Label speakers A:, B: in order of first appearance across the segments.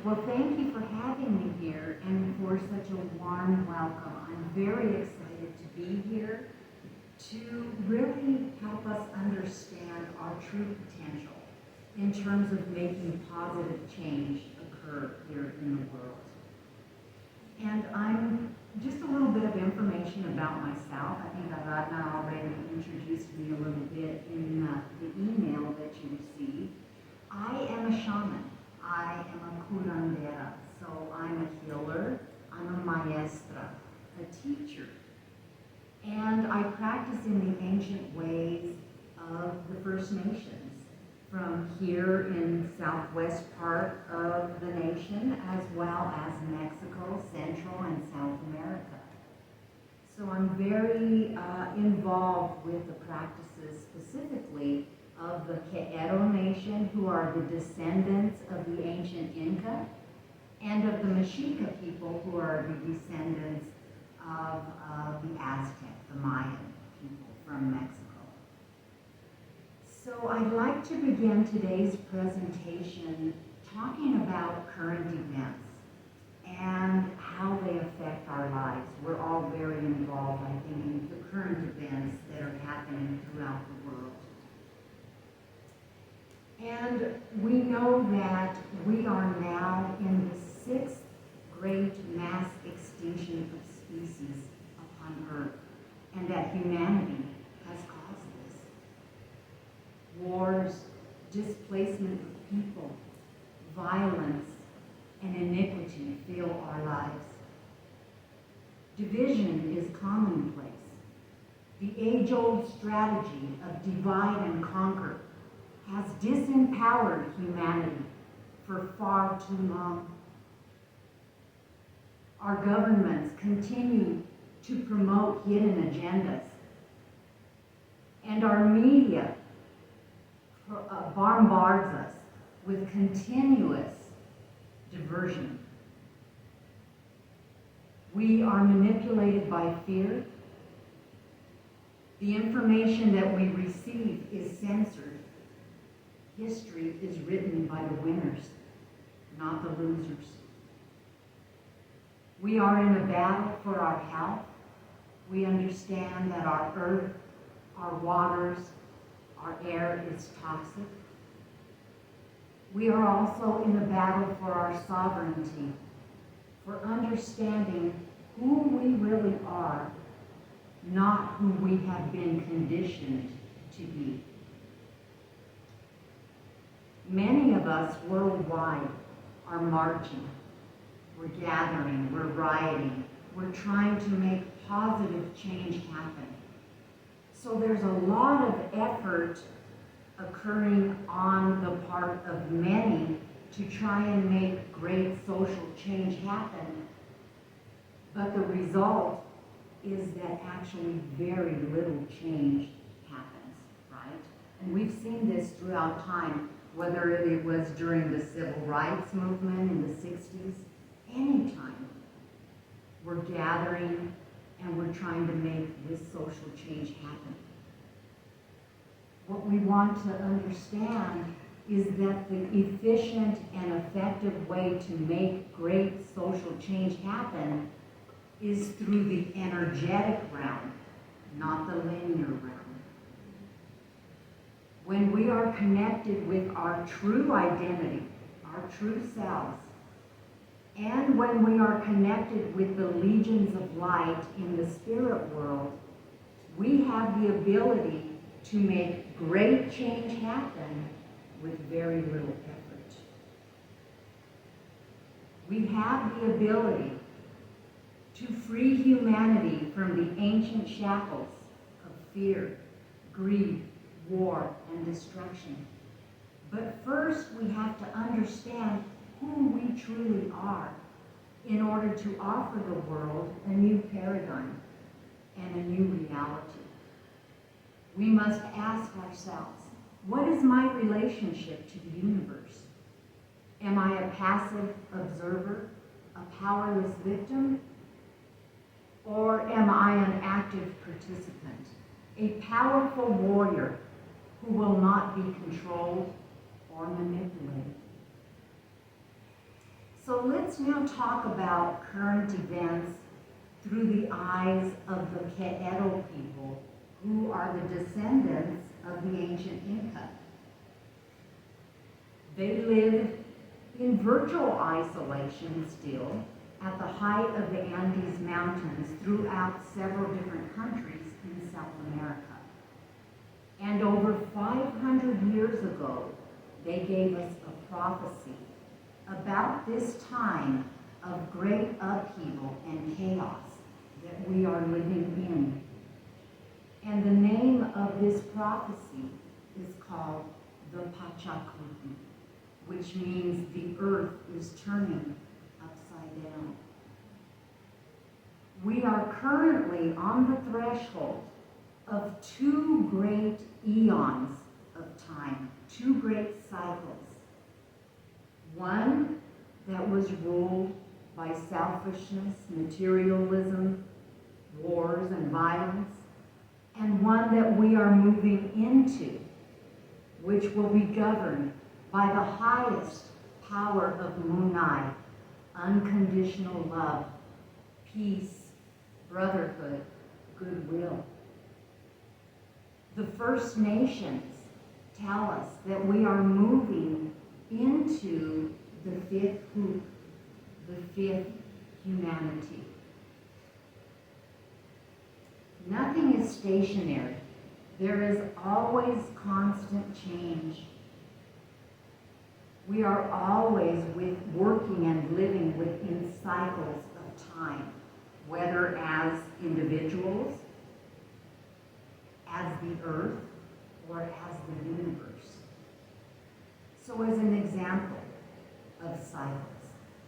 A: Well, thank you for having me here and for such a warm welcome. I'm very excited to be here to really help us understand our true potential in terms of making positive change occur here in the world. And I'm just a little bit of information about myself. I think Aradna already introduced me a little bit in the email that you received. I am a shaman. I am a curandera, so I'm a healer, I'm a maestra, a teacher. And I practice in the ancient ways of the First Nations, from here in southwest part of the nation, as well as Mexico, Central and South America. So I'm very involved with the practices specifically of the Quero Nation, who are the descendants of the ancient Inca, and of the Mexica people, who are the descendants of the Aztec, the Mayan people from Mexico. So I'd like to begin today's presentation talking about current events and how they affect our lives. We're all very involved, I think, in the current events that are happening throughout the world. And we know that we are now in the sixth great mass extinction of species upon Earth, and that humanity has caused this. Wars, displacement of people, violence, and iniquity fill our lives. Division is commonplace. The age-old strategy of divide and conquer has disempowered humanity for far too long. Our governments continue to promote hidden agendas, and our media bombards us with continuous diversion. We are manipulated by fear. The information that we receive is censored. History is written by the winners, not the losers. We are in a battle for our health. We understand that our earth, our waters, our air is toxic. We are also in a battle for our sovereignty, for understanding who we really are, not who we have been conditioned to be. Many of us worldwide are marching, we're gathering, we're rioting, we're trying to make positive change happen. So there's a lot of effort occurring on the part of many to try and make great social change happen, but the result is that actually very little change happens, right? And we've seen this throughout time, whether it was during the civil rights movement in the 60s, anytime we're gathering and we're trying to make this social change happen. What we want to understand is that the efficient and effective way to make great social change happen is through the energetic realm, not the linear realm. When we are connected with our true identity, our true selves, and when we are connected with the legions of light in the spirit world, we have the ability to make great change happen with very little effort. We have the ability to free humanity from the ancient shackles of fear, greed, war, and destruction. But first, we have to understand who we truly are in order to offer the world a new paradigm and a new reality. We must ask ourselves, what is my relationship to the universe? Am I a passive observer, a powerless victim? Or am I an active participant, a powerful warrior who will not be controlled or manipulated? So let's now talk about current events through the eyes of the Que'ero people, who are the descendants of the ancient Inca. They lived in virtual isolation still at the height of the Andes Mountains throughout several different countries in South America. And over 500 years ago, they gave us a prophecy about this time of great upheaval and chaos that we are living in. And the name of this prophecy is called the Pachacuti, which means the earth is turning upside down. We are currently on the threshold of two great eons of time, two great cycles. One that was ruled by selfishness, materialism, wars, and violence, and one that we are moving into, which will be governed by the highest power of Munai, unconditional love, peace, brotherhood, goodwill. The First Nations tell us that we are moving into the fifth hoop, the fifth humanity. Nothing is stationary. There is always constant change. We are always working and living within cycles of time, whether as individuals, as the earth, or as the universe. So as an example of cycles,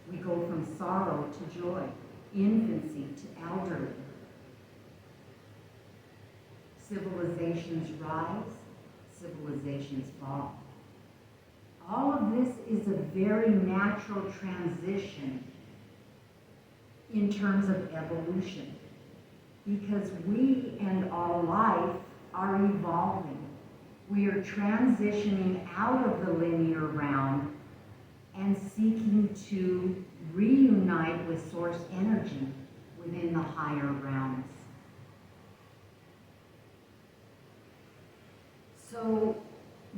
A: we go from sorrow to joy, infancy to elderly. Civilizations rise, civilizations fall. All of this is a very natural transition in terms of evolution, because we and all life are evolving. We are transitioning out of the linear realm and seeking to reunite with source energy within the higher realms. So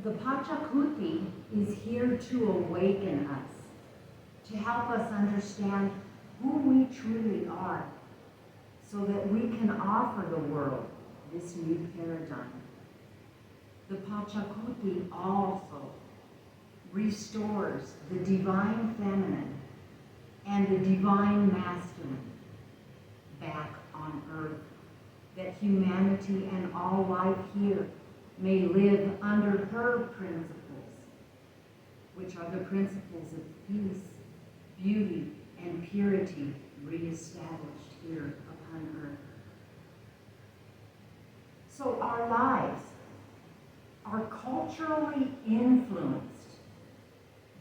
A: the Pachacuti is here to awaken us, to help us understand who we truly are, so that we can offer the world this new paradigm. The Pachacuti also restores the divine feminine and the divine masculine back on earth, that humanity and all life here may live under her principles, which are the principles of peace, beauty, and purity reestablished here upon earth. So our lives are culturally influenced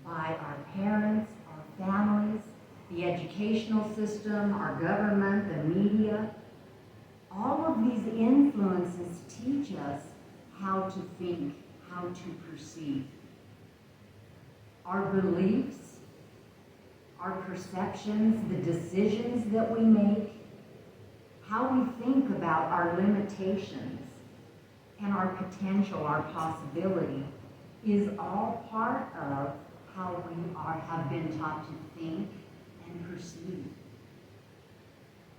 A: by our parents, our families, the educational system, our government, the media. All of these influences teach us how to think, how to perceive. Our beliefs, our perceptions, the decisions that we make, how we think about our limitations and our potential, our possibility, is all part of how we have been taught to think and perceive.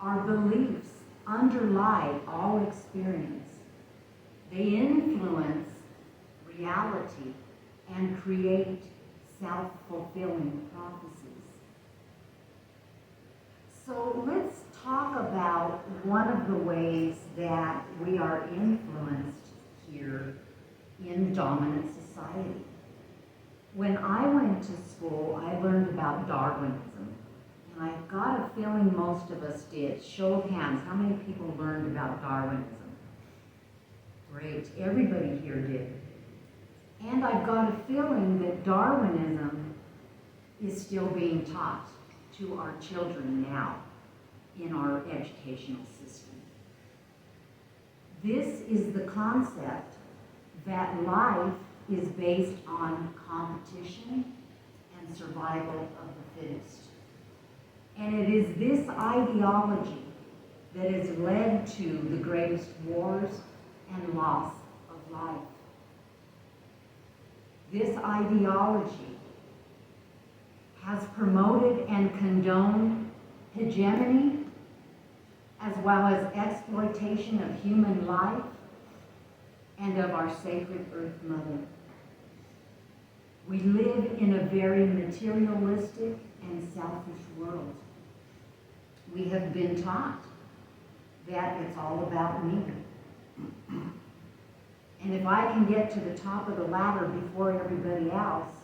A: Our beliefs underlie all experience. They influence reality and create self-fulfilling prophecies. So let's talk about one of the ways that we are influenced here in dominant society. When I went to school, I learned about Darwinism, and I've got a feeling most of us did. Show of hands, how many people learned about Darwinism? Great, everybody here did. And I've got a feeling that Darwinism is still being taught to our children now in our educational system. This is the concept that life is based on competition and survival of the fittest. And it is this ideology that has led to the greatest wars and loss of life. This ideology has promoted and condoned hegemony as well as exploitation of human life and of our sacred Earth Mother. We live in a very materialistic and selfish world. We have been taught that it's all about me. And if I can get to the top of the ladder before everybody else,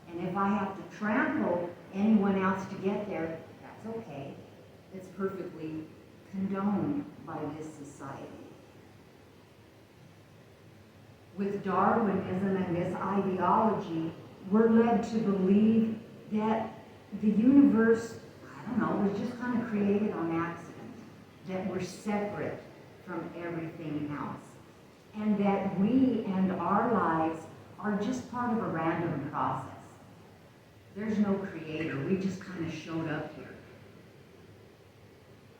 A: and if I have to trample anyone else to get there, that's okay. It's perfectly condoned by this society. With Darwinism and this ideology, we're led to believe that the universe, was just kind of created on accident, that we're separate from everything else, and that we and our lives are just part of a random process. There's no creator, we just kind of showed up here.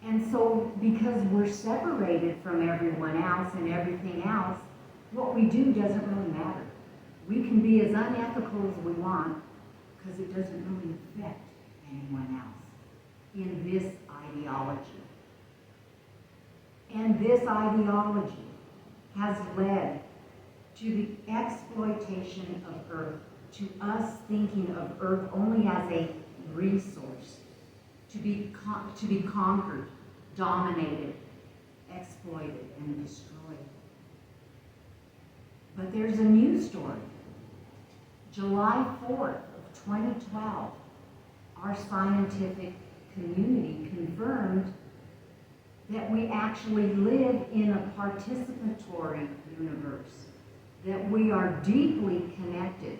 A: And so, because we're separated from everyone else and everything else, what we do doesn't really matter. We can be as unethical as we want, because it doesn't really affect anyone else in this ideology. And this ideology has led to the exploitation of Earth, to us thinking of Earth only as a resource to be conquered, dominated, exploited, and destroyed. But there's a new story. July 4th of 2012, our scientific community confirmed that we actually live in a participatory universe, that we are deeply connected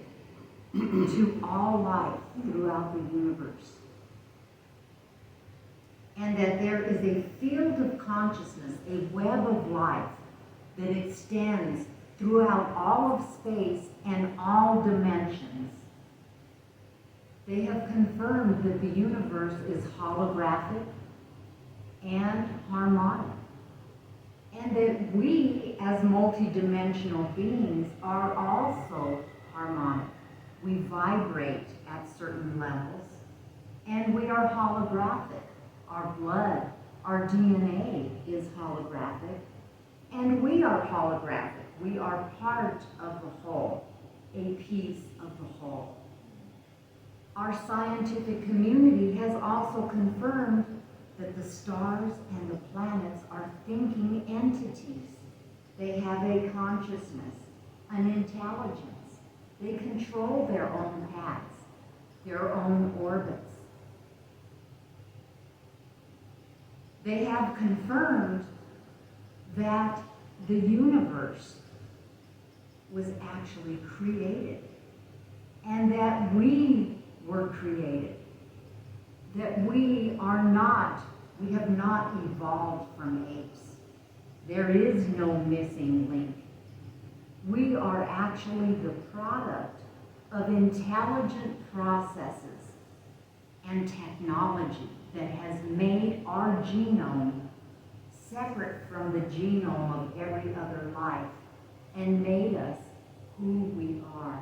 A: to all life throughout the universe, and that there is a field of consciousness, a web of life that extends throughout all of space and all dimensions. They have confirmed that the universe is holographic and harmonic, and that we, as multidimensional beings, are also harmonic. We vibrate at certain levels, and we are holographic. Our blood, our DNA is holographic, and we are holographic. We are part of the whole, a piece of the whole. Our scientific community has also confirmed that the stars and the planets are thinking entities. They have a consciousness, an intelligence. They control their own paths, their own orbits. They have confirmed that the universe was actually created, and that we were created, that we have not evolved from apes. There is no missing link. We are actually the product of intelligent processes and technology that has made our genome separate from the genome of every other life and made us who we are.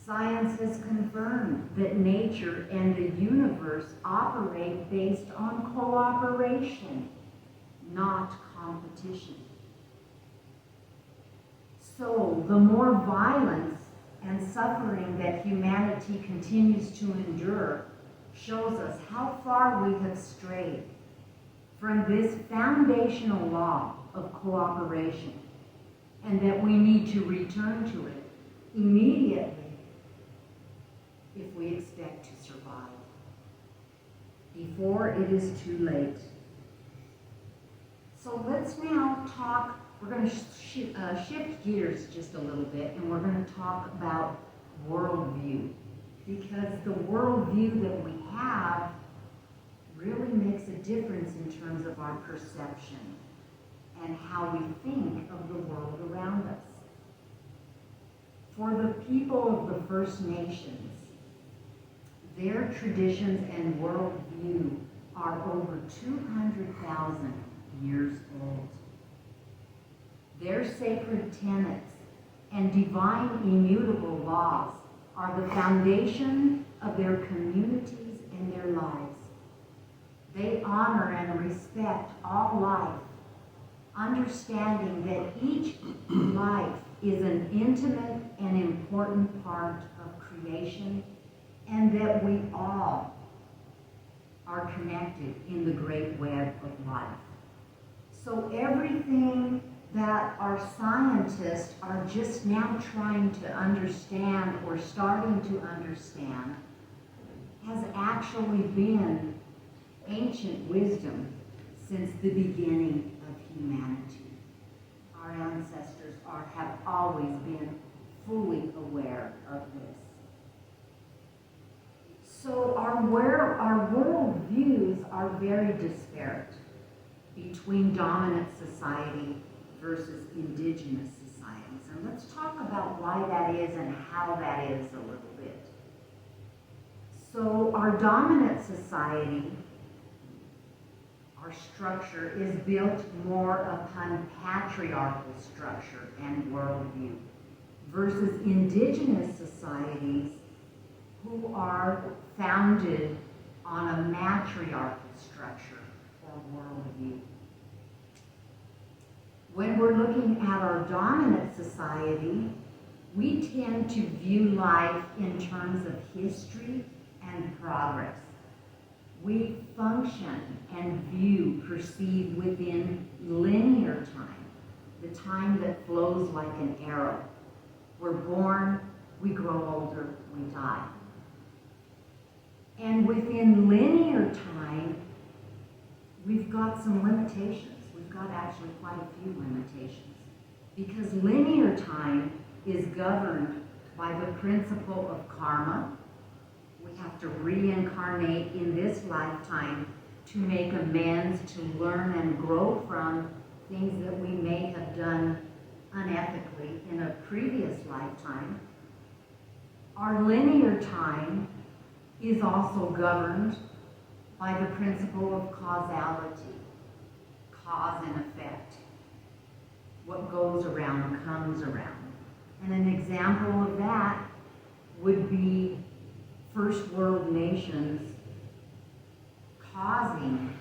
A: Science has confirmed that nature and the universe operate based on cooperation, not competition. So, the more violence and suffering that humanity continues to endure shows us how far we have strayed from this foundational law of cooperation, and that we need to return to it immediately if we expect to survive, before it is too late. So let's now talk, we're going to shift gears just a little bit, and we're going to talk about worldview, because the worldview that we have really makes a difference in terms of our perception and how we think of the world around us. For the people of the First Nations, Their traditions and worldview are over 200,000 years old. Their sacred tenets and divine immutable laws are the foundation of their communities and their lives. They honor and respect all life, understanding that each life is an intimate and important part of creation, and that we all are connected in the great web of life. So everything that our scientists are just now trying to understand or starting to understand has actually been ancient wisdom since the beginning of humanity. Our ancestors have always been fully aware of this. So our world views are very disparate between dominant society versus indigenous societies. And let's talk about why that is and how that is a little bit. So our dominant society, our structure, is built more upon patriarchal structure and worldview versus indigenous societies who are founded on a matriarchal structure or worldview. When we're looking at our dominant society, we tend to view life in terms of history and progress. We function and view, perceive within linear time, the time that flows like an arrow. We're born, we grow older, we die. And within linear time, we've got some limitations. We've got actually quite a few limitations. Because linear time is governed by the principle of karma. We have to reincarnate in this lifetime to make amends, to learn and grow from things that we may have done unethically in a previous lifetime. Our linear time is also governed by the principle of causality, cause and effect. What goes around comes around. And an example of that would be first world nations causing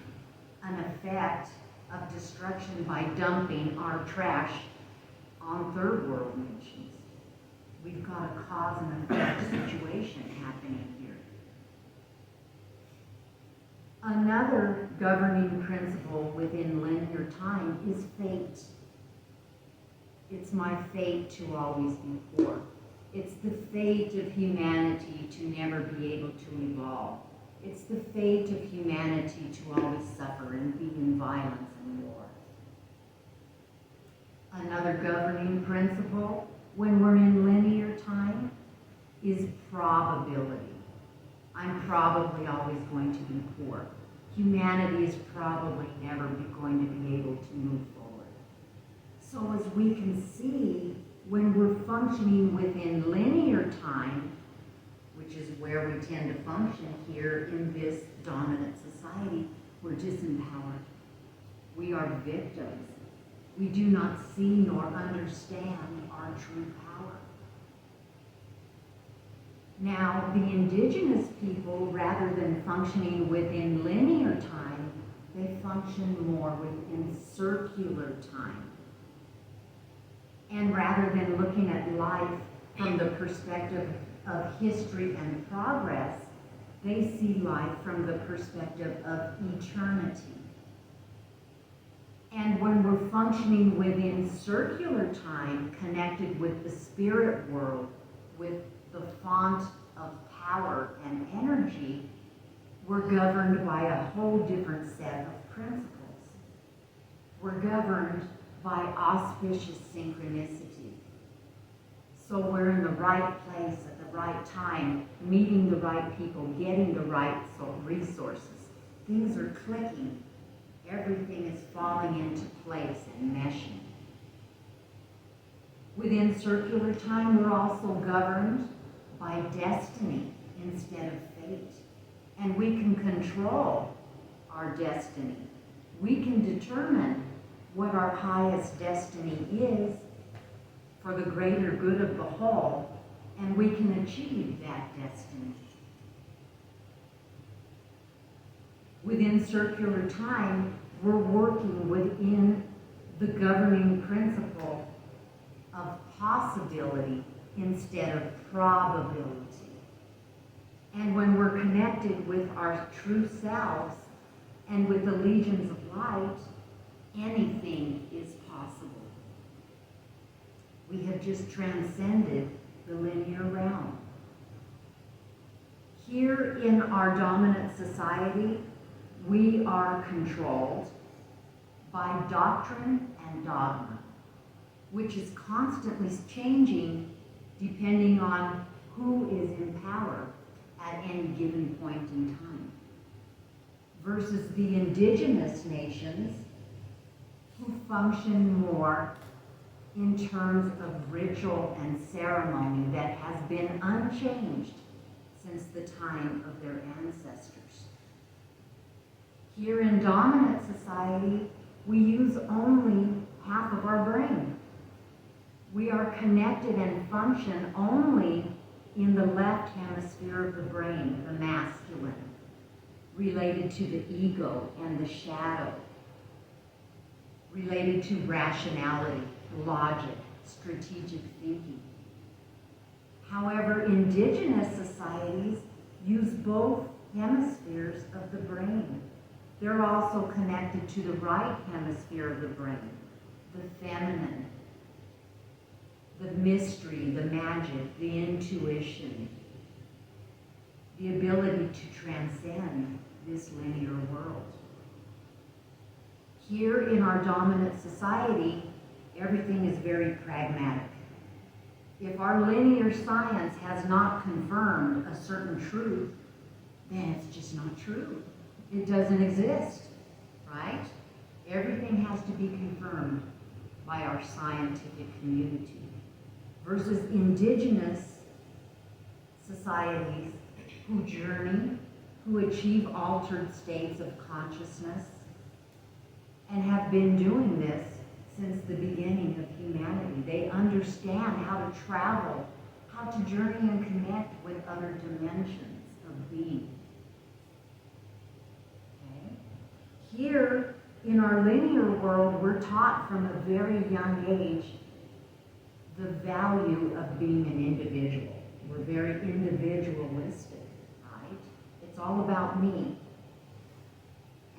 A: an effect of destruction by dumping our trash on third world nations. We've got a cause and effect situation happening here. Another governing principle within linear time is fate. It's my fate to always be poor. It's the fate of humanity to never be able to evolve. It's the fate of humanity to always suffer and be in violence and war. Another governing principle when we're in linear time is probability. I'm probably always going to be poor. Humanity is probably never going to be able to move forward. So as we can see, when we're functioning within linear time, which is where we tend to function here in this dominant society, we're disempowered. We are victims. We do not see nor understand our true power. Now, the indigenous people, rather than functioning within linear time, they function more within circular time. And rather than looking at life from the perspective of history and progress, they see life from the perspective of eternity. And when we're functioning within circular time, connected with the spirit world, with the font of power and energy, we're governed by a whole different set of principles. We're governed by auspicious synchronicity. So we're in the right place at the right time, meeting the right people, getting the right resources. Things are clicking. Everything is falling into place and meshing. Within circular time, we're also governed by destiny instead of fate. fate. And we can control our destiny. We can determine what our highest destiny is for the greater good of the whole, and we can achieve that destiny. Within circular time, we're working within the governing principle of possibility instead of probability. And when we're connected with our true selves and with the legions of light, anything is possible. We have just transcended the linear realm. Here in our dominant society, we are controlled by doctrine and dogma, which is constantly changing depending on who is in power at any given point in time, versus the indigenous nations who function more in terms of ritual and ceremony that has been unchanged since the time of their ancestors. Here in dominant society, we use only half of our brain. We are connected and function only in the left hemisphere of the brain, the masculine, related to the ego and the shadow, related to rationality, logic, strategic thinking. However, indigenous societies use both hemispheres of the brain. They're also connected to the right hemisphere of the brain, the feminine, the mystery, the magic, the intuition, the ability to transcend this linear world. Here in our dominant society, everything is very pragmatic. If our linear science has not confirmed a certain truth, then it's just not true. It doesn't exist, right? Everything has to be confirmed by our scientific community. Versus indigenous societies who journey, who achieve altered states of consciousness, and have been doing this since the beginning of humanity. They understand how to travel, how to journey and connect with other dimensions of being. Okay? Here, in our linear world, we're taught from a very young age the value of being an individual. We're very individualistic, right? It's all about me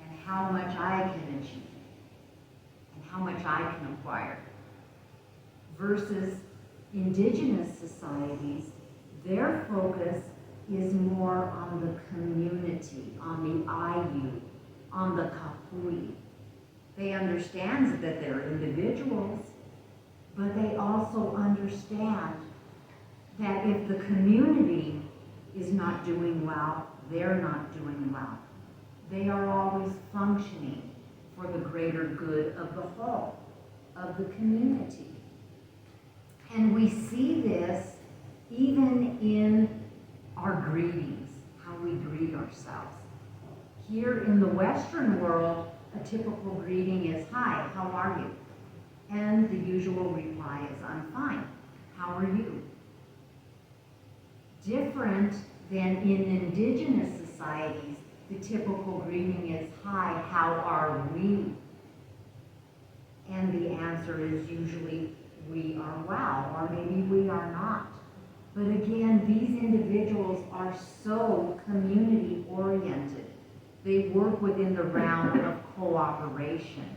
A: and how much I can achieve and how much I can acquire. Versus indigenous societies, their focus is more on the community, on the I-U, on the kapui. They understand that they're individuals, but they also understand that if the community is not doing well, they're not doing well. They are always functioning for the greater good of the whole, of the community. And we see this even in our greetings, how we greet ourselves. Here in the Western world, a typical greeting is, "Hi, how are you?" And the usual reply is, "I'm fine. How are you?" Different than in indigenous societies, the typical greeting is, "Hi, how are we?" And the answer is usually, "We are well," or maybe "We are not." But again, these individuals are so community-oriented. They work within the realm of cooperation,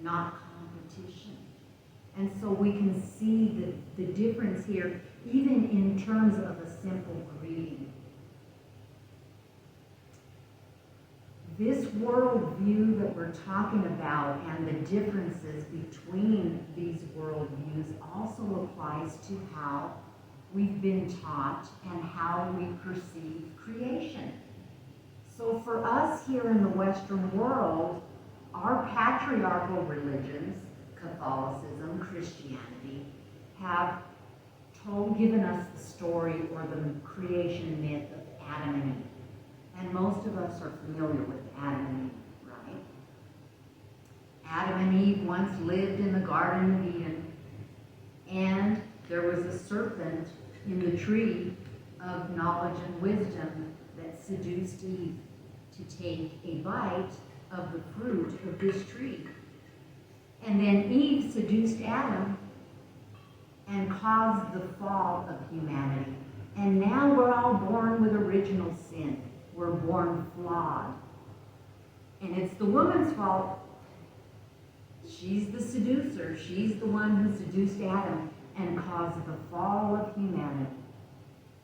A: not competition. And so we can see the difference here, even in terms of a simple greeting. This worldview that we're talking about and the differences between these worldviews also applies to how we've been taught and how we perceive creation. So for us here in the Western world, our patriarchal religions, Catholicism, Christianity, have given us the story or the creation myth of Adam and Eve. And most of us are familiar with Adam and Eve, right? Adam and Eve once lived in the Garden of Eden, and there was a serpent in the tree of knowledge and wisdom that seduced Eve to take a bite of the fruit of this tree. And then Eve seduced Adam and caused the fall of humanity. And now we're all born with original sin. We're born flawed. And it's the woman's fault. She's the seducer. She's the one who seduced Adam and caused the fall of humanity.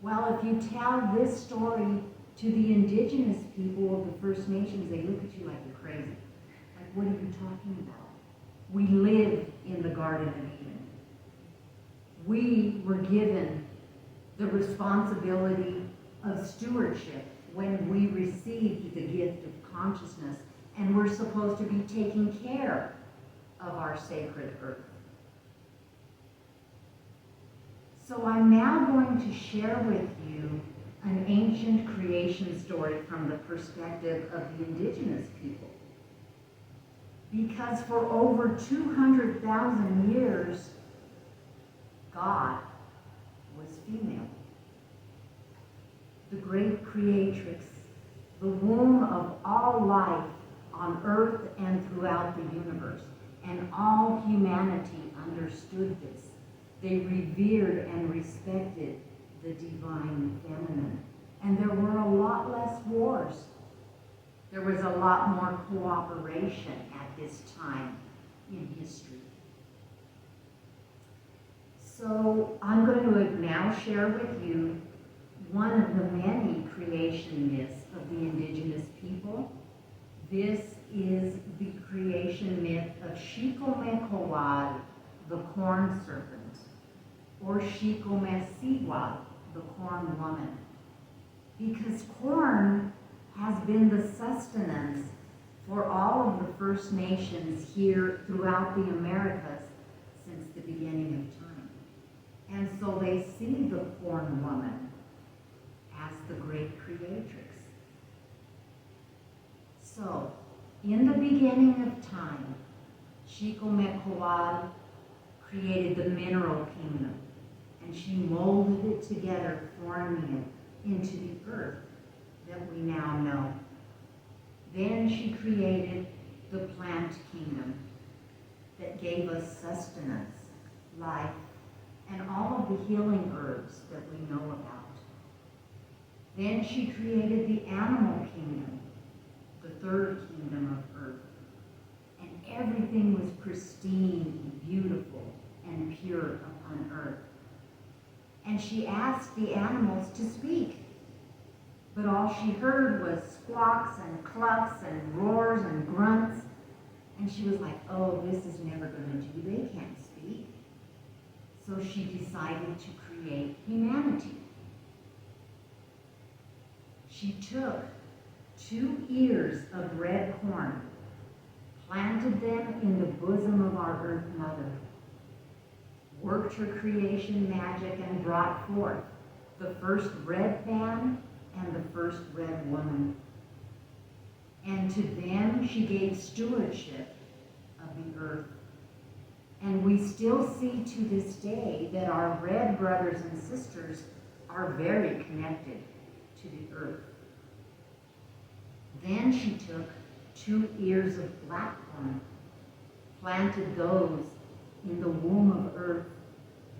A: Well, if you tell this story to the indigenous people of the First Nations, they look at you like you're crazy. Like, what are you talking about? We live in the Garden of Eden. We were given the responsibility of stewardship when we received the gift of consciousness, and we're supposed to be taking care of our sacred earth. So I'm now going to share with you an ancient creation story from the perspective of the indigenous people. Because for over 200,000 years, God was female. The great creatrix, the womb of all life on earth and throughout the universe. And all humanity understood this. They revered and respected the divine feminine. And there were a lot less wars. There was a lot more cooperation at this time in history. So I'm going to now share with you one of the many creation myths of the indigenous people. This is the creation myth of Shiko-me-ko-wad, the corn serpent, or Shiko-me-si-wad, the corn woman. Because corn has been the sustenance for all of the First Nations here throughout the Americas since the beginning of time. And so they see the corn woman as the great creatrix. So, in the beginning of time, Shiko-me-ko-wad created the mineral kingdom, and she molded it together, forming it into the earth that we now know. Then she created the plant kingdom that gave us sustenance, life, and all of the healing herbs that we know about. Then she created the animal kingdom, the third kingdom of earth. And everything was pristine and beautiful and pure upon earth. And she asked the animals to speak. But all she heard was squawks and clucks and roars and grunts. And she was like, oh, this is never going to do. They can't speak. So she decided to create humanity. She took 2 ears of red corn, planted them in the bosom of our Earth Mother, worked her creation magic and brought forth the first red man and the first red woman. And to them she gave stewardship of the earth. And we still see to this day that our red brothers and sisters are very connected to the earth. Then she took 2 ears of black corn, planted those in the womb of earth,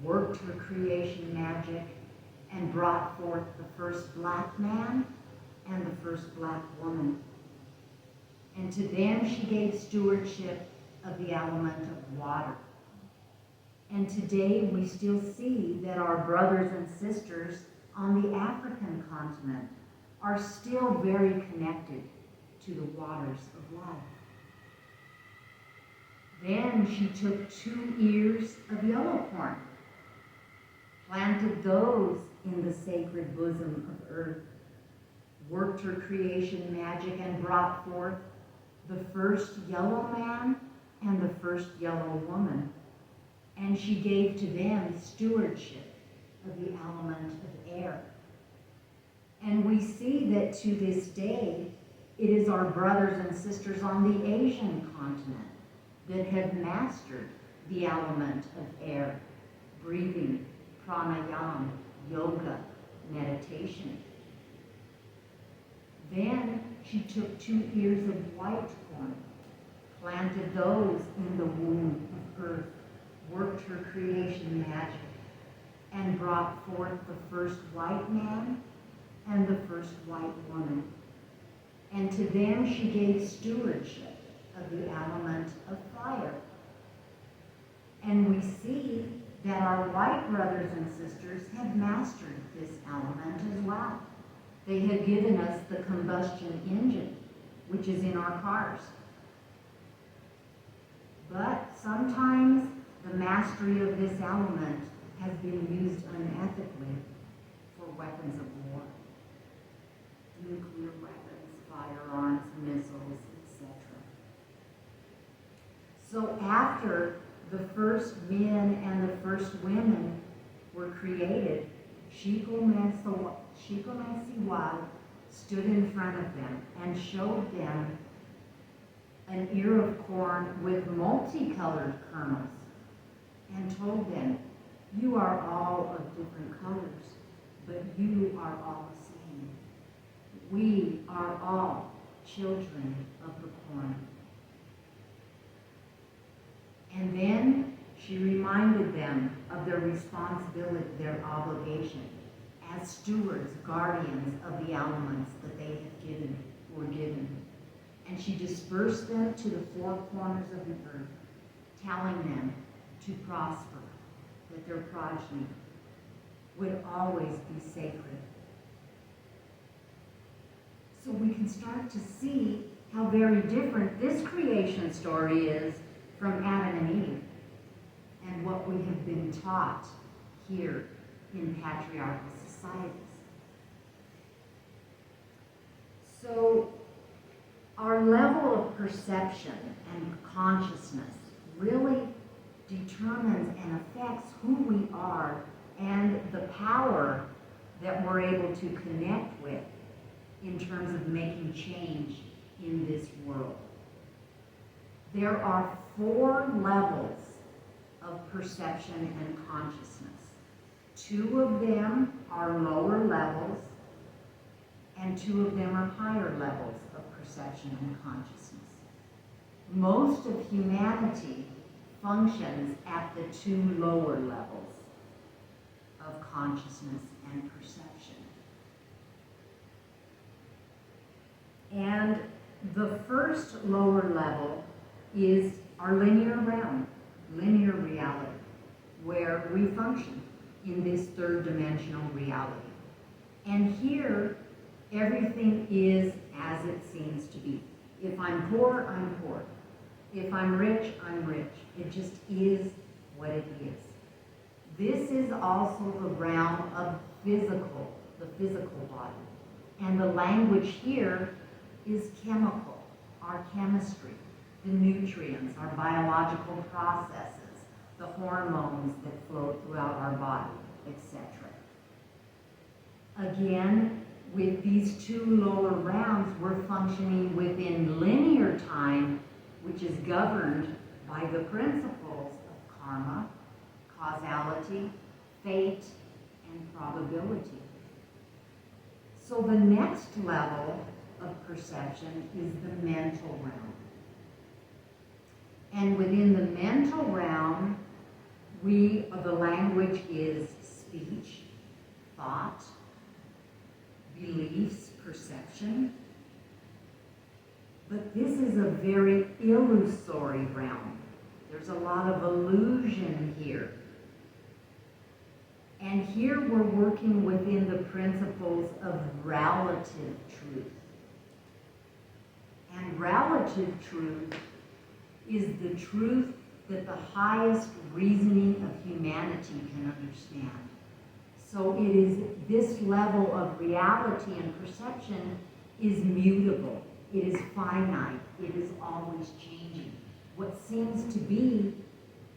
A: worked her creation magic, and brought forth the first black man and the first black woman. And to them she gave stewardship of the element of water. And today we still see that our brothers and sisters on the African continent are still very connected to the waters of life. Then she took 2 ears of yellow corn, planted those in the sacred bosom of earth, worked her creation magic, and brought forth the first yellow man and the first yellow woman. And she gave to them stewardship of the element of air. And we see that to this day, it is our brothers and sisters on the Asian continent that have mastered the element of air, breathing, pranayama, yoga, meditation. Then she took 2 ears of white corn, planted those in the womb of earth, worked her creation magic, and brought forth the first white man and the first white woman. And to them she gave stewardship of the element of fire. And we see that our white brothers and sisters have mastered this element as well. They have given us the combustion engine, which is in our cars. But sometimes the mastery of this element has been used unethically for weapons of war. Nuclear weapons, firearms, missiles, etc. So after the first men and the first women were created, Shikomensiwa stood in front of them and showed them an ear of corn with multicolored kernels and told them, "You are all of different colors, but you are all the same. We are all children of the corn." And then she reminded them of their responsibility, their obligation as stewards, guardians of the elements that they were given. And she dispersed them to the 4 corners of the earth, telling them to prosper, that their progeny would always be sacred. So we can start to see how very different this creation story is from Adam and Eve and what we have been taught here in patriarchal societies. So our level of perception and consciousness really determines and affects who we are and the power that we're able to connect with in terms of making change in this world. There are 4 levels of perception and consciousness. 2 of them are lower levels, and 2 of them are higher levels of perception and consciousness. Most of humanity functions at the 2 lower levels of consciousness and perception. And the first lower level is our linear realm, linear reality, where we function in this 3rd dimensional reality. And here, everything is as it seems to be. If I'm poor, I'm poor. If I'm rich, I'm rich. It just is what it is. This is also the realm of physical, the physical body. And the language here is chemical, our chemistry, the nutrients, our biological processes, the hormones that flow throughout our body, etc. Again, with these 2 lower realms, we're functioning within linear time, which is governed by the principles of karma, causality, fate, and probability. So the next level of perception is the mental realm. And within the mental realm, the language is speech, thought, beliefs, perception. But this is a very illusory realm. There's a lot of illusion here. And here we're working within the principles of relative truth. And relative truth is the truth that the highest reasoning of humanity can understand. So it is this level of reality and perception is mutable. It is finite. It is always changing. What seems to be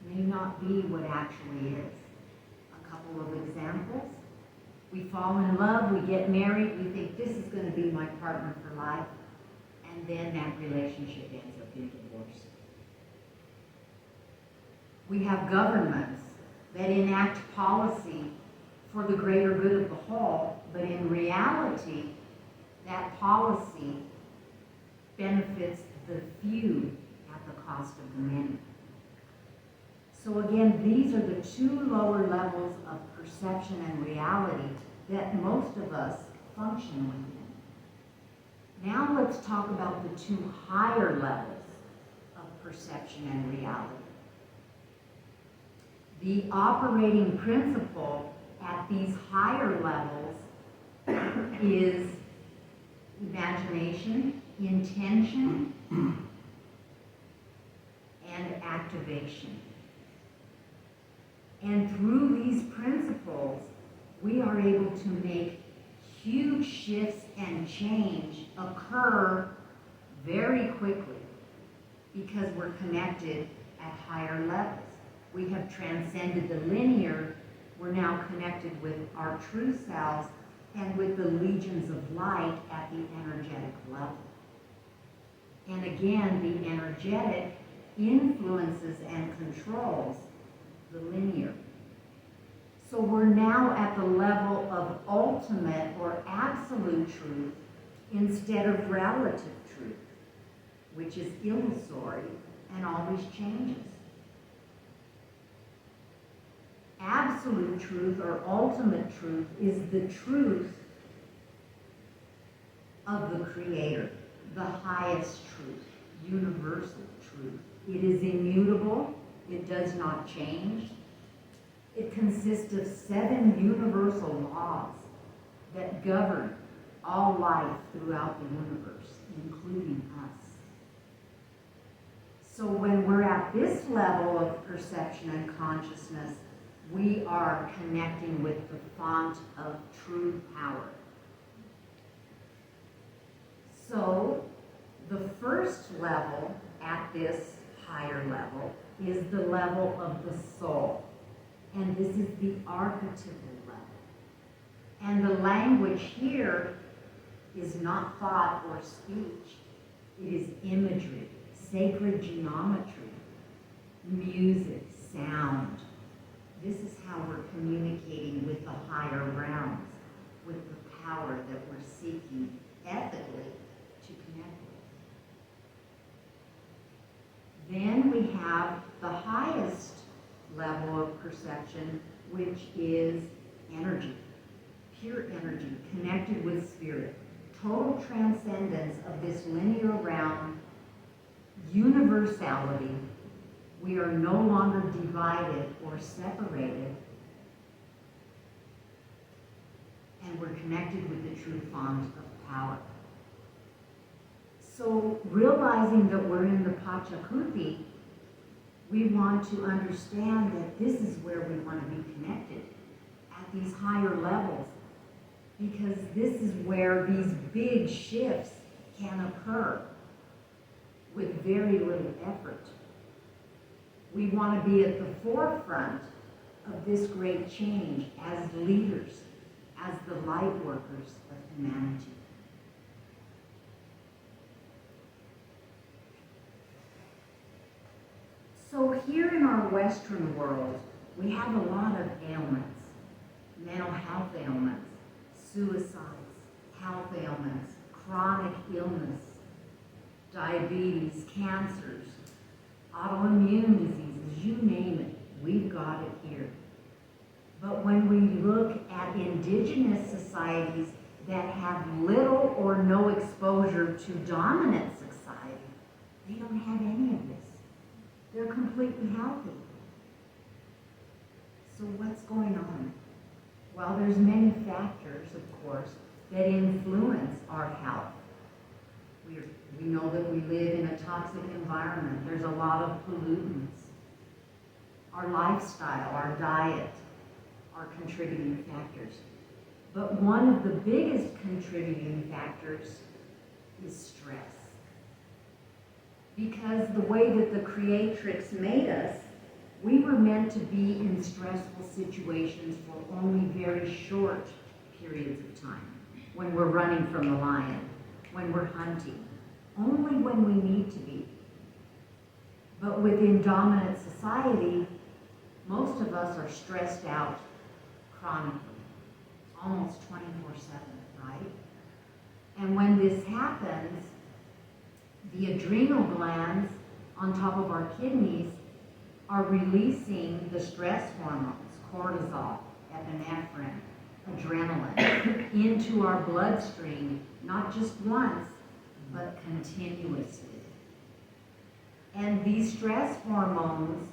A: may not be what actually is. A couple of examples. We fall in love, we get married, we think this is going to be my partner for life, and then that relationship ends up in divorce. We have governments that enact policy for the greater good of the whole, but in reality, that policy benefits the few at the cost of the many. So again, these are the two lower levels of perception and reality that most of us function within. Now let's talk about the two higher levels of perception and reality. The operating principle at these higher levels is imagination, intention, and activation. And through these principles, we are able to make huge shifts and change occur very quickly because we're connected at higher levels. We have transcended the linear. We're now connected with our true selves and with the legions of light at the energetic level. And again, the energetic influences and controls the linear. So we're now at the level of ultimate or absolute truth instead of relative truth, which is illusory and always changes. Absolute truth or ultimate truth is the truth of the Creator, the highest truth, universal truth. It is immutable, it does not change. It consists of 7 universal laws that govern all life throughout the universe, including us. So when we're at this level of perception and consciousness, we are connecting with the font of true power. So the first level at this higher level is the level of the soul. And this is the archetypal level. And the language here is not thought or speech. It is imagery, sacred geometry, music, sound. This is how we're communicating with the higher realms, with the power that we're seeking ethically to connect with. Then we have the highest level of perception, which is energy, pure energy, connected with spirit, total transcendence of this linear realm, universality. We are no longer divided or separated, and we're connected with the true font of power. So realizing that we're in the Pachacuti, we want to understand that this is where we want to be connected, at these higher levels, because this is where these big shifts can occur with very little effort. We want to be at the forefront of this great change as leaders, as the light workers of humanity. So here in our Western world, we have a lot of ailments, mental health ailments, suicides, health ailments, chronic illness, diabetes, cancers, autoimmune diseases, you name it, we've got it here. But when we look at indigenous societies that have little or no exposure to dominant society, they don't have any of this. They're completely healthy. So what's going on? Well, there's many factors, of course, that influence our health. We know that we live in a toxic environment. There's a lot of pollutants. Our lifestyle, our diet are contributing factors. But one of the biggest contributing factors is stress. Because the way that the Creatrix made us, we were meant to be in stressful situations for only very short periods of time, when we're running from the lion, when we're hunting, only when we need to be. But within dominant society, most of us are stressed out chronically, almost 24/7, right? And when this happens, the adrenal glands on top of our kidneys are releasing the stress hormones, cortisol, epinephrine, adrenaline, into our bloodstream, not just once, but continuously. And these stress hormones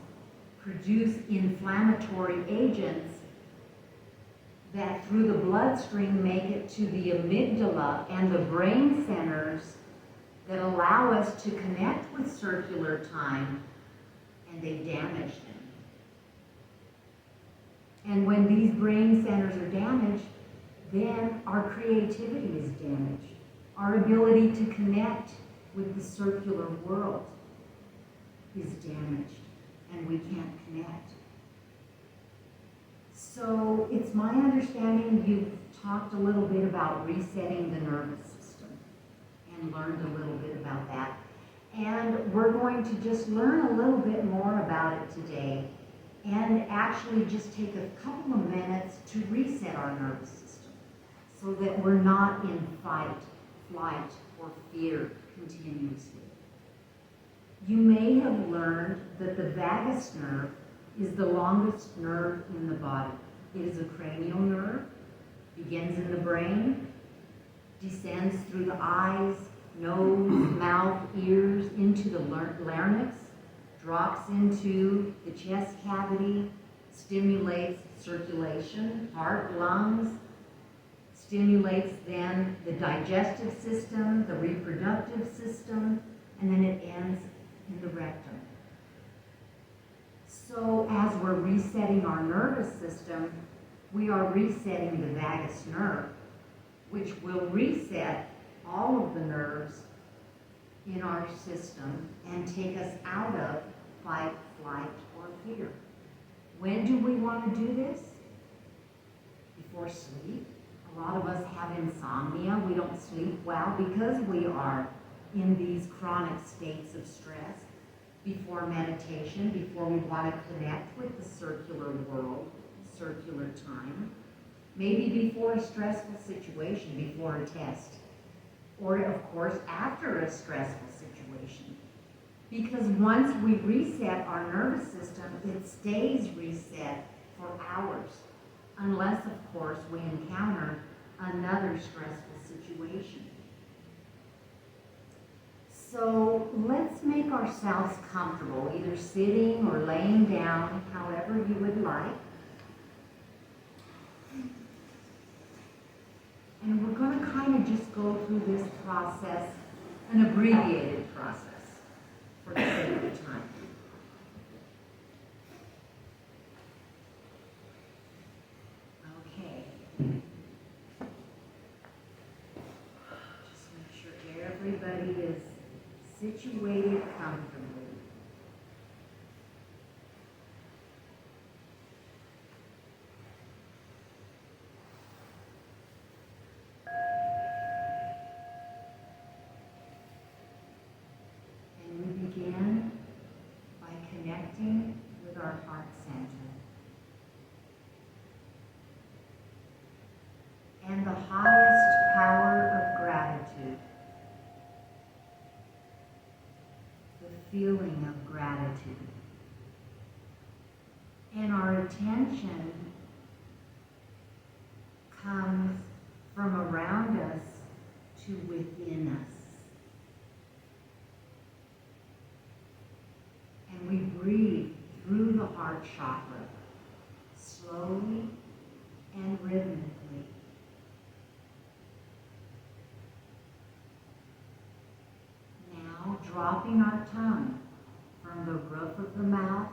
A: produce inflammatory agents that through the bloodstream make it to the amygdala and the brain centers that allow us to connect with circular time, and they damage them. And when these brain centers are damaged, then our creativity is damaged. Our ability to connect with the circular world is damaged, and we can't connect. So it's my understanding you've talked a little bit about resetting the nervous system and learned a little bit about that. And we're going to just learn a little bit more about it today and actually just take a couple of minutes to reset our nervous system so that we're not in fight, flight, or fear continuously. You may have learned that the vagus nerve is the longest nerve in the body. It is a cranial nerve, begins in the brain, descends through the eyes, nose, mouth, ears, into the larynx, drops into the chest cavity, stimulates circulation, heart, lungs, stimulates then the digestive system, the reproductive system, and then it ends in the rectum. So as we're resetting our nervous system, we are resetting the vagus nerve, which will reset all of the nerves in our system and take us out of fight, flight, or fear. When do we want to do this? Before sleep. A lot of us have insomnia. We don't sleep well because we are in these chronic states of stress. Before meditation, before we want to connect with the circular world, circular time. Maybe before a stressful situation, before a test. Or, of course, after a stressful situation. Because once we reset our nervous system, it stays reset for hours. Unless, of course, we encounter another stressful situation. So let's make ourselves comfortable, either sitting or laying down, however you would like. And we're going to kind of just go through this process, an abbreviated process, for the sake of time. Okay. Just make sure everybody is situated comfortably. And we begin by connecting with our heart center. And the highest power of gratitude. Feeling of gratitude. And our attention comes from around us to within us. And we breathe through the heart chakra, slowly and rhythmically. Dropping our tongue from the roof of the mouth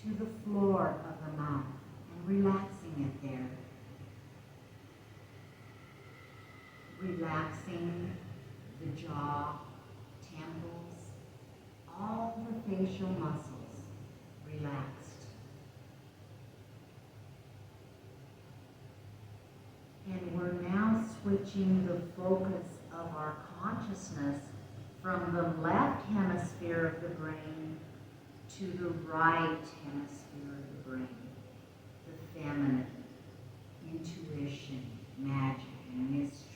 A: to the floor of the mouth and relaxing it there. Relaxing the jaw, temples, all the facial muscles relaxed. And we're now switching the focus of our consciousness from the left hemisphere of the brain to the right hemisphere of the brain, the feminine, intuition, magic, and mystery.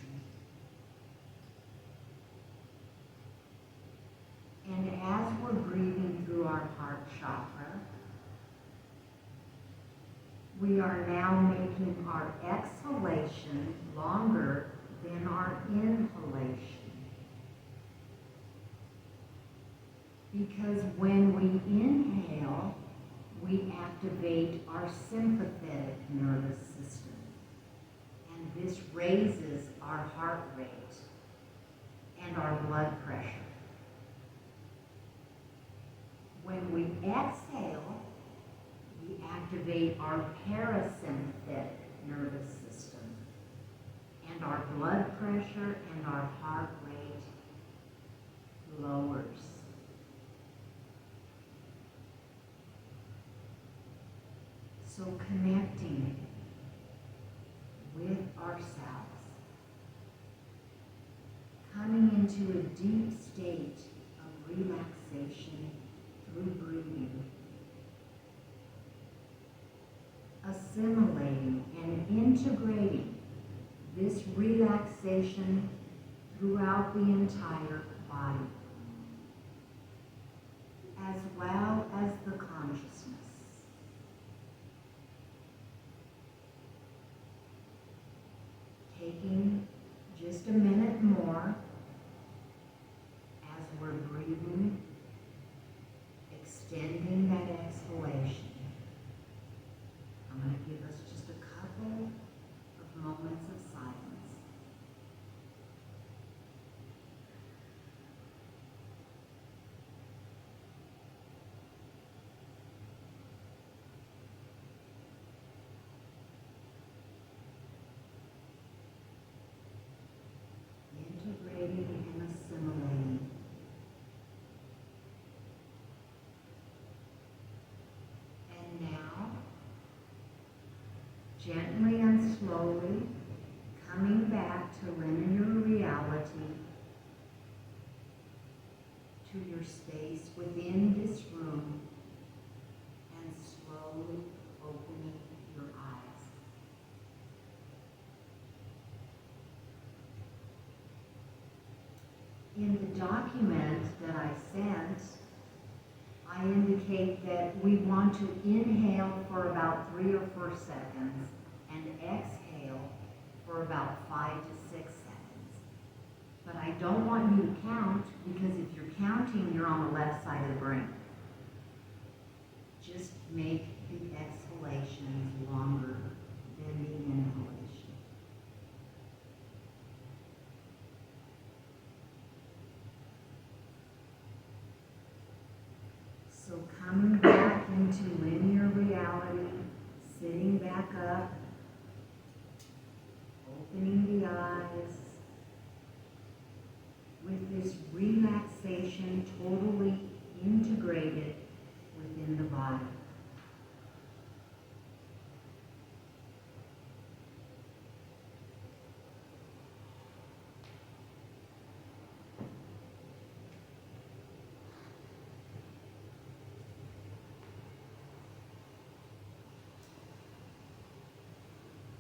A: And as we're breathing through our heart chakra, we are now making our exhalation longer than our inhalation. Because when we inhale, we activate our sympathetic nervous system. And this raises our heart rate and our blood pressure. When we exhale, we activate our parasympathetic nervous system, and our blood pressure and our heart rate lowers. So connecting with ourselves, coming into a deep state of relaxation through breathing, assimilating and integrating this relaxation throughout the entire body, as well as the consciousness. Taking just a minute more as we're breathing, extending that exhalation. I'm going to give us just a couple of moments of silence. Integrating and assimilating. And now, gently and slowly coming back to linear reality, to your space within this room, and slowly opening your eyes. In the document that I sent, I indicate that we want to inhale for about 3 or 4 seconds and exhale for about 5 to 6 seconds. But I don't want you to count, because if you're counting, you're on the left side of the brain. Just make the exhalations longer than the inhalation. So coming back into linear reality, sitting back up, opening the eyes, with this relaxation totally integrated within the body.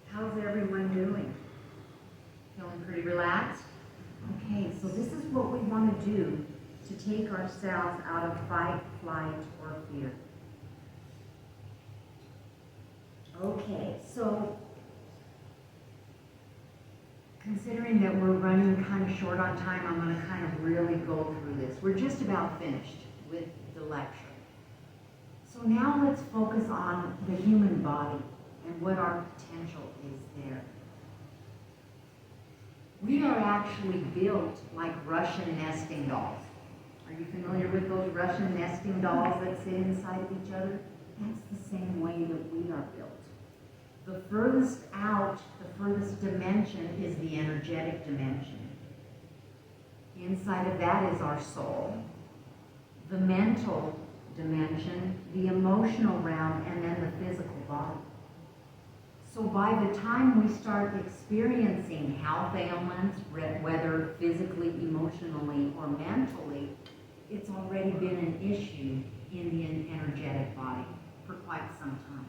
A: How's everyone doing? Feeling pretty relaxed? Okay, so this is what we want to do to take ourselves out of fight, flight, or fear. Okay, so considering that we're running kind of short on time, I'm going to kind of really go through this. We're just about finished with the lecture. So now let's focus on the human body and what our potential is there. We are actually built like Russian nesting dolls. Are you familiar with those Russian nesting dolls that sit inside of each other? That's the same way that we are built. The furthest out, the furthest dimension is the energetic dimension. Inside of that is our soul. The mental dimension, the emotional realm, and then the physical body. So by the time we start experiencing health ailments, whether physically, emotionally, or mentally, it's already been an issue in the energetic body for quite some time.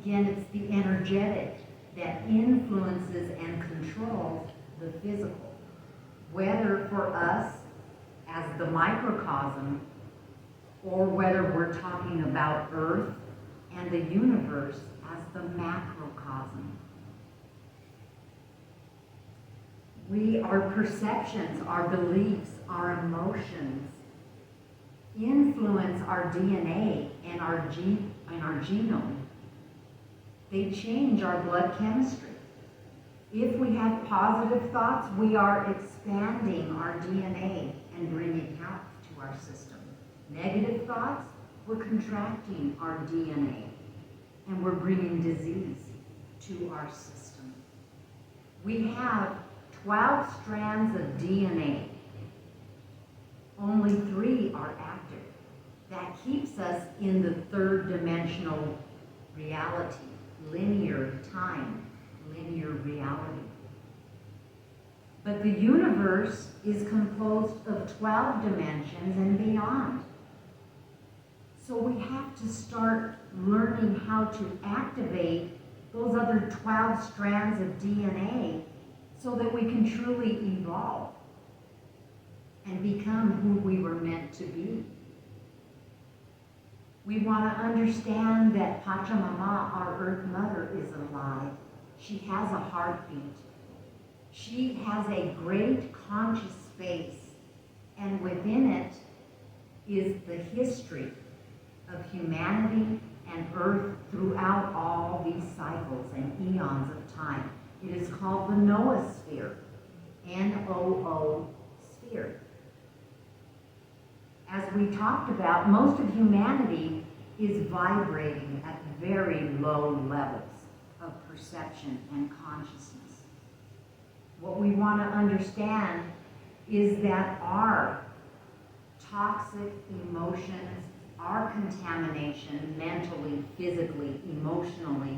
A: Again, it's the energetic that influences and controls the physical, whether for us as the microcosm or whether we're talking about Earth and the universe as the macrocosm. Our perceptions, our beliefs, our emotions influence our DNA and our genome. They change our blood chemistry. If we have positive thoughts, we are expanding our DNA and bringing health to our system. Negative thoughts, we're contracting our DNA and we're bringing disease to our system. We have 12 strands of DNA. Only 3 are active. That keeps us in the third dimensional reality, linear time, linear reality. But the universe is composed of 12 dimensions and beyond. So we have to start learning how to activate those other 12 strands of DNA so that we can truly evolve and become who we were meant to be. We want to understand that Pachamama, our Earth Mother, is alive. She has a heartbeat. She has a great conscious space, and within it is the history of humanity and Earth throughout all these cycles and eons of time. It is called the noosphere, N-O-O sphere. As we talked about, most of humanity is vibrating at very low levels of perception and consciousness. What we want to understand is that our toxic emotions, our contamination mentally, physically, emotionally,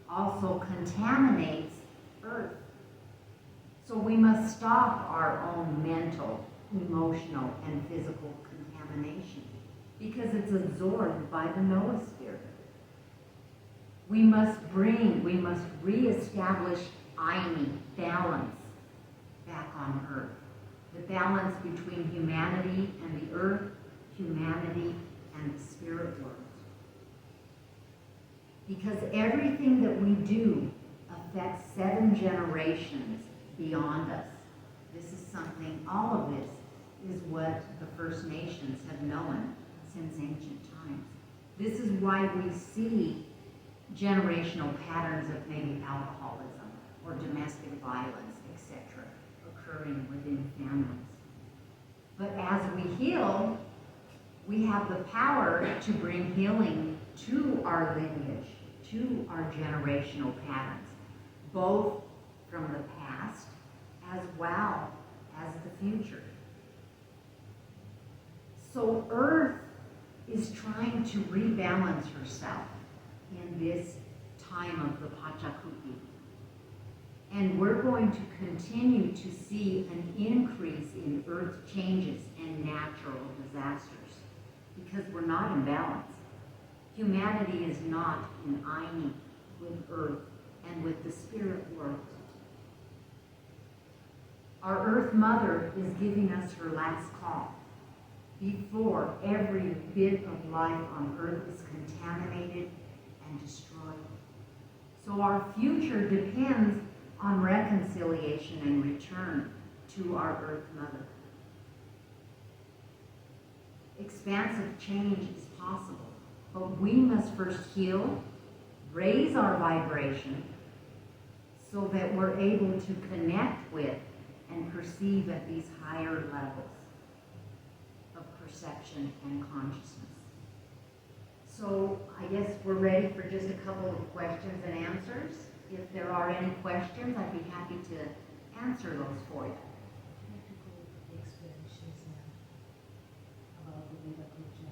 A: also contaminates Earth. So we must stop our own mental, emotional, and physical contamination because it's absorbed by the noosphere. We must reestablish Aini, balance, back on Earth. The balance between humanity and the Earth, humanity and the spirit world. Because everything that we do affects 7 generations beyond us. This is something, all of this is what the First Nations have known since ancient times. This is why we see generational patterns of maybe alcoholism or domestic violence, etc., occurring within families. But as we heal, we have the power to bring healing to our lineage, to our generational patterns, both from the past as well as the future. So Earth is trying to rebalance herself in this time of the Pachacuti. And we're going to continue to see an increase in Earth changes and natural disasters because we're not in balance. Humanity is not in Aini with Earth and with the spirit world. Our Earth Mother is giving us her last call before every bit of life on Earth is contaminated and destroyed. So our future depends on reconciliation and return to our Earth Mother. Expansive change is possible, but we must first heal, raise our vibration, so that we're able to connect with and perceive at these higher levels of perception and consciousness. So I guess we're ready for just a couple of questions and answers. If there are any questions, I'd be happy to answer those for you.
B: Practical explanations now about the Veda Puja.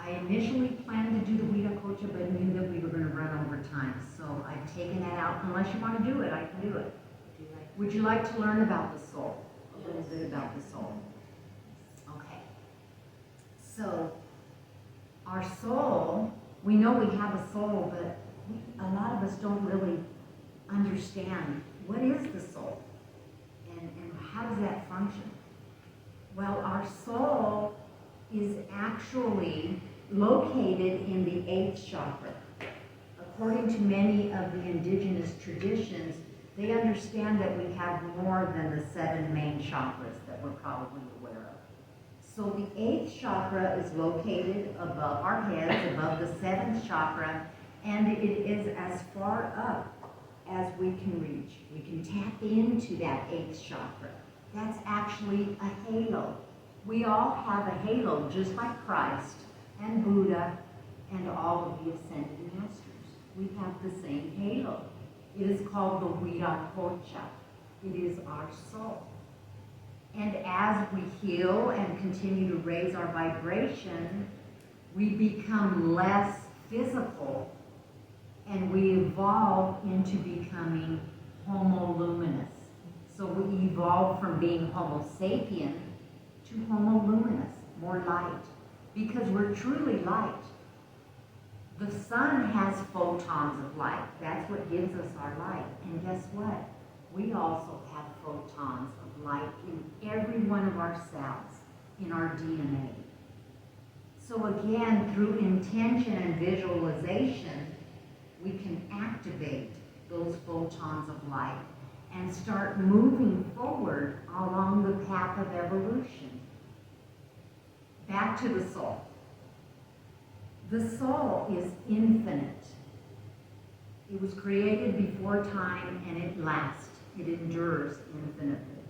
A: I initially planned to do the Veda Kocha, but knew that we were going to run over time. So I've taken that out. Unless you want to do it, I can do it. Would you like to learn about the soul? A little bit about the soul. Okay. So, our soul, we know we have a soul, but a lot of us don't really understand what is the soul and how does that function. Well, our soul is actually located in the 8th chakra. According to many of the indigenous traditions, they understand that we have more than the 7 main chakras that we're probably aware of. So the 8th chakra is located above our heads, above the 7th chakra, and it is as far up as we can reach. We can tap into that 8th chakra. That's actually a halo. We all have a halo, just like Christ and Buddha and all of the ascended masters. We have the same halo. It is called the Viracocha. It is our soul. And as we heal and continue to raise our vibration, we become less physical and we evolve into becoming Homo luminous. So we evolve from being Homo sapien to Homo luminous, more light, because we're truly light. The sun has photons of light. That's what gives us our light. And guess what? We also have photons of light in every one of our cells, in our DNA. So again, through intention and visualization, we can activate those photons of light and start moving forward along the path of evolution. Back to the soul. The soul is infinite. It was created before time and it lasts. It endures infinitely.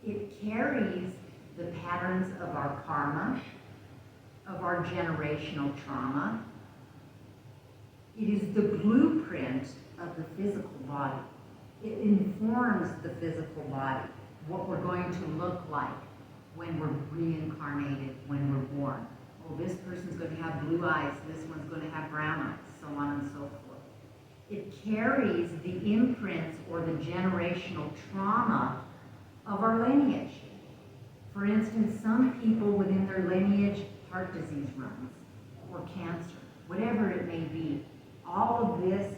A: It carries the patterns of our karma, of our generational trauma. It is the blueprint of the physical body. It informs the physical body, what we're going to look like when we're reincarnated, when we're born. Oh, this person's going to have blue eyes, this one's going to have brown eyes, so on and so forth. It carries the imprints or the generational trauma of our lineage. For instance, some people within their lineage, heart disease runs, or cancer, whatever it may be. All of this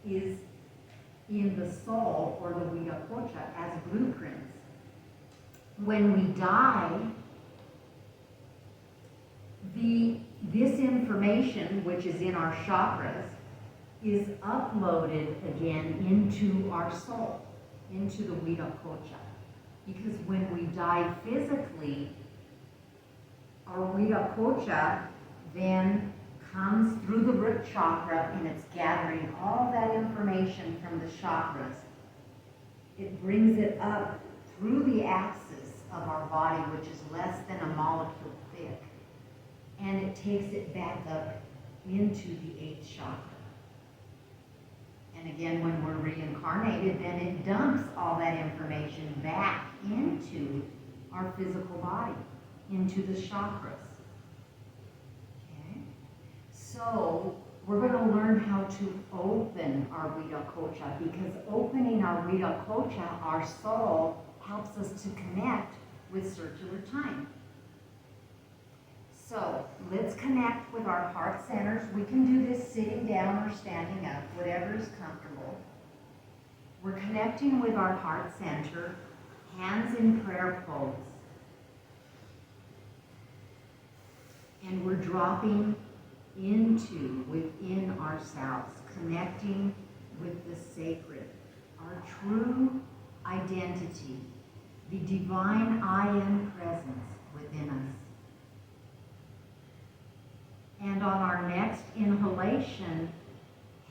A: is in the soul, or the Viracocha, as blueprints. When we die, this information, which is in our chakras, is uploaded again into our soul, into the Viracocha. Because when we die physically, our Viracocha then comes through the root chakra and it's gathering all that information from the chakras. It brings it up through the axis of our body, which is less than a molecule thick, and it takes it back up into the 8th chakra. And again, when we're reincarnated, then it dumps all that information back into our physical body, into the chakras. Okay? So we're going to learn how to open our Viracocha, because opening our Viracocha, our soul, helps us to connect with circular time. So let's connect with our heart centers. We can do this sitting down or standing up, whatever is comfortable. We're connecting with our heart center, hands in prayer pose. And we're dropping into, within ourselves, connecting with the sacred, our true identity, the divine I am presence within us. And on our next inhalation,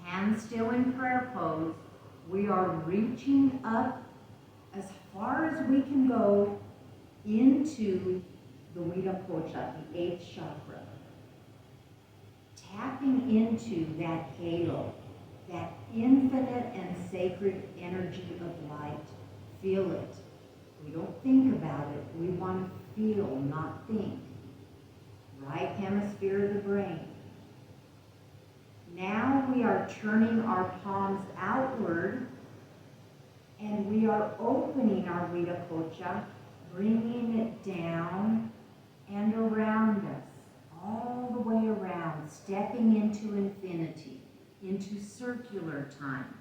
A: hands still in prayer pose, we are reaching up as far as we can go into the Viracocha, the 8th chakra. Tapping into that halo, that infinite and sacred energy of light. Feel it. We don't think about it. We want to feel, not think. Right hemisphere of the brain. we are turning our palms outward and we are opening our Viracocha, bringing it down and around us, all the way around, stepping into infinity, into circular time,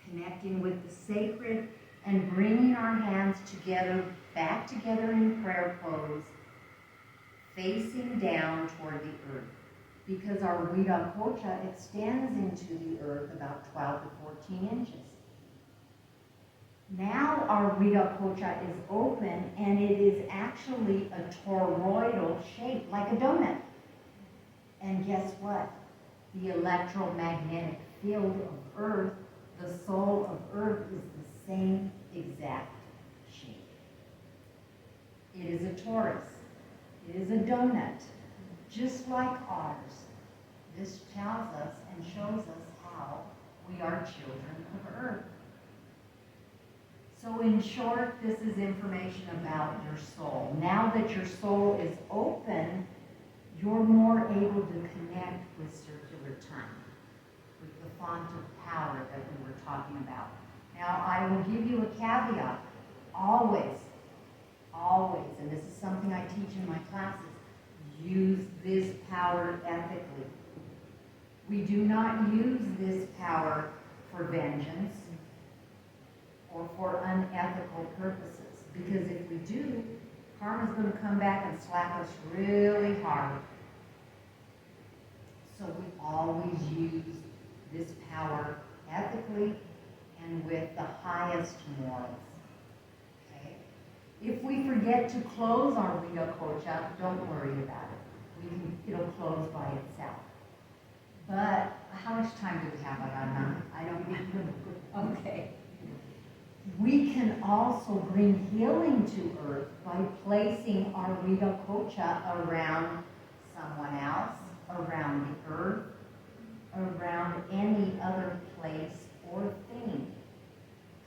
A: connecting with the sacred and bringing our hands together, back together in prayer pose, facing down toward the earth. Because our Viracocha extends into the earth about 12 to 14 inches. Now our Viracocha is open and it is actually a toroidal shape, like a donut. And guess what? The electromagnetic field of Earth, the soul of Earth, is the same exact shape. It is a torus. It is a donut, just like ours. This tells us and shows us how we are children of Earth. So in short, this is information about your soul. Now that your soul is open, you're more able to connect with circular time, with the font of power that we were talking about. Now, I will give you a caveat. Always, and this is something I teach in my classes, use this power ethically. We do not use this power for vengeance or for unethical purposes. Because if we do, karma's going to come back and slap us really hard. So we always use this power ethically and with the highest morals. Okay? If we forget to close our Viracocha, don't worry about it. It'll close by itself. But how much time do we have, Arana? I don't know. Okay. We can also bring healing to Earth by placing our Viracocha around someone else, around the Earth, around any other place or thing.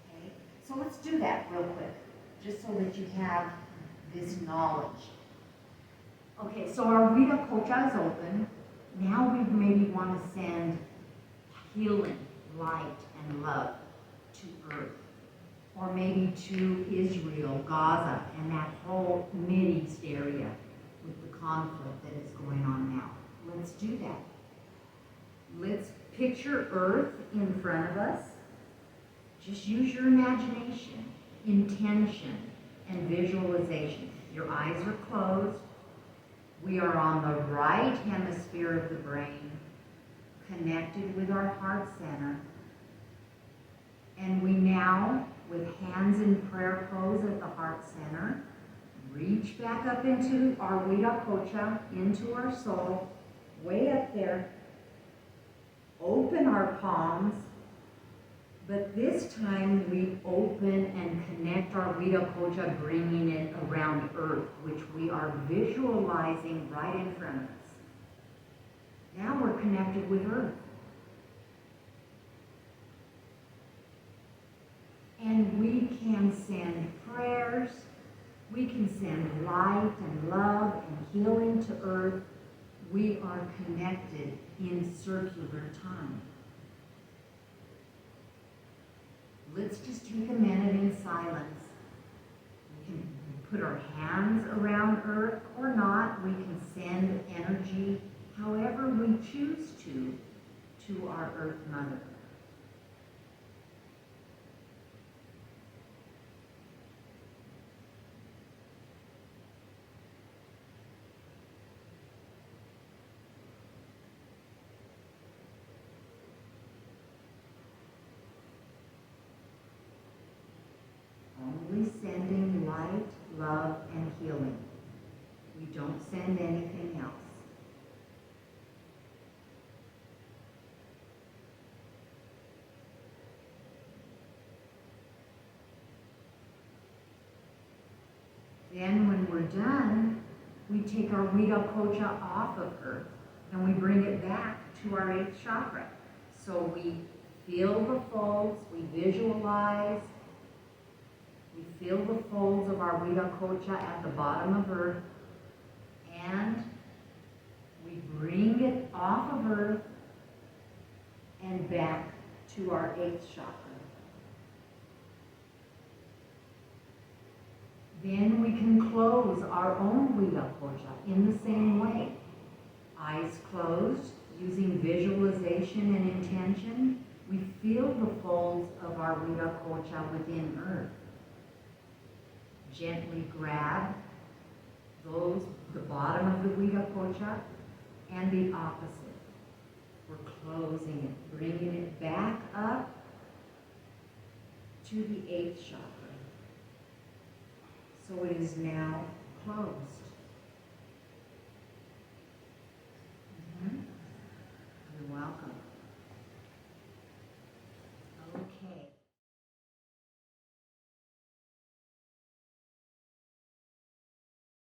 A: Okay? So let's do that real quick, just so that you have this knowledge. Okay, so our Viracocha is open. Now we maybe want to send healing, light, and love to Earth. Or maybe to Israel, Gaza, and that whole Mideast area with the conflict that is going on now. Let's do that. Let's picture Earth in front of us. Just use your imagination, intention, and visualization. Your eyes are closed. We are on the right hemisphere of the brain, connected with our heart center. And we now, with hands in prayer pose at the heart center, reach back up into our Viracocha, into our soul, way up there. Open our palms, but this time we open and connect our Viracocha, bringing it around Earth, which we are visualizing right in front of us. Now we're connected with Earth. And we can send prayers, we can send light and love and healing to Earth. We are connected in circular time. Let's just take a minute in silence. We can put our hands around Earth or not. We can send energy however we choose to our Earth Mother. Only sending light, love, and healing. We don't send anything else. Then when we're done, we take our Viracocha off of Earth and we bring it back to our 8th chakra. So we feel the folds, we visualize, we feel the folds of our Viracocha at the bottom of Earth, and we bring it off of Earth and back to our 8th chakra. Then we can close our own Rita Kocha in the same way. Eyes closed, using visualization and intention, we feel the folds of our Rita Kocha within Earth. Gently grab the bottom of the Rita Kocha and the opposite. We're closing it, bringing it back up to the 8th chakra. So it is now closed.